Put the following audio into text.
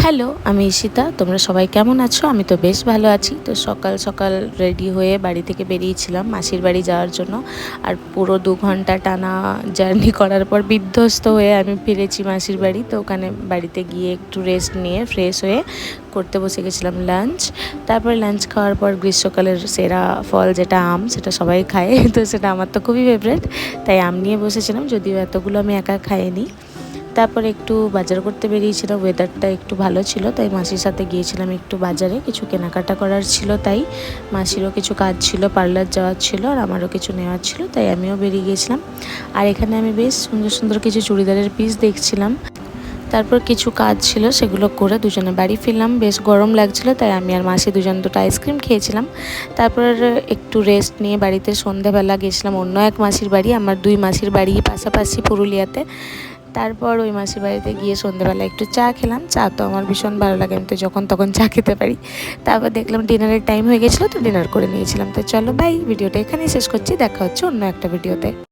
Hello, আমি ঈশিতা। তোমরা সবাই কেমন আছো? আমি তো বেশ ভালো আছি। তো সকাল সকাল রেডি হয়ে বাড়ি থেকে বেরিয়েছিলাম মাসির বাড়ি যাওয়ার জন্য। আর পুরো 2 ঘন্টা টানা জার্নি করার পর বিধ্বস্ত হয়ে আমি ফিরেছি মাসির বাড়ি। তো ওখানে বাড়িতে গিয়ে একটু রেস্ট নিয়ে ফ্রেশ হয়ে করতে বসে গেছিলাম লাঞ্চ। তারপরে লাঞ্চ খাওয়ার পর গ্রীষ্মকালের সেরা ফল যেটা আম, সেটা সবাই খায়। তো সেটা আমার তো খুবই ফেভারিট, তাই আম নিয়ে বসেছিলাম, যদিও এতগুলো আমি একা খাইনি। তারপরে একটু বাজার করতে বেরিয়েছিলাম, ওয়েদারটা একটু ভালো ছিল, তাই মাসির সাথে গিয়েছিলাম একটু বাজারে, কিছু কেনাকাটা করার ছিল। তাই মাসিরও কিছু কাজ ছিল, পার্লার যাওয়ার ছিল, আর আমারও কিছু নেওয়ার ছিল, তাই আমিও বেরিয়ে গিয়েছিলাম। আর এখানে আমি বেশ সুন্দর সুন্দর কিছু চুড়িদারের পিস দেখছিলাম। তারপর কিছু কাজ ছিল, সেগুলো করে দুজনে বাড়ি ফিরলাম। বেশ গরম লাগছিল, তাই আমি আর মাসি দুজন দুটো আইসক্রিম খেয়েছিলাম। তারপর একটু রেস্ট নিয়ে বাড়িতে সন্ধ্যাবেলা গেছিলাম অন্য এক মাসির বাড়ি। আমার 2 মাসির বাড়ি পাশাপাশি পুরুলিয়াতে। তারপর ওই মাসির বাড়িতে গিয়ে সন্ধ্যাবেলা একটু চা খেলাম। চা তো আমার ভীষণ ভালো লাগে, আমি তো যখন তখন চা খেতে পারি। তারপর দেখলাম ডিনারের টাইম হয়ে গেছিলো, তো ডিনার করে নিয়েছিলাম। তো চলো বাই, ভিডিওটা এখানেই শেষ করছি। দেখা হচ্ছে অন্য একটা ভিডিওতে।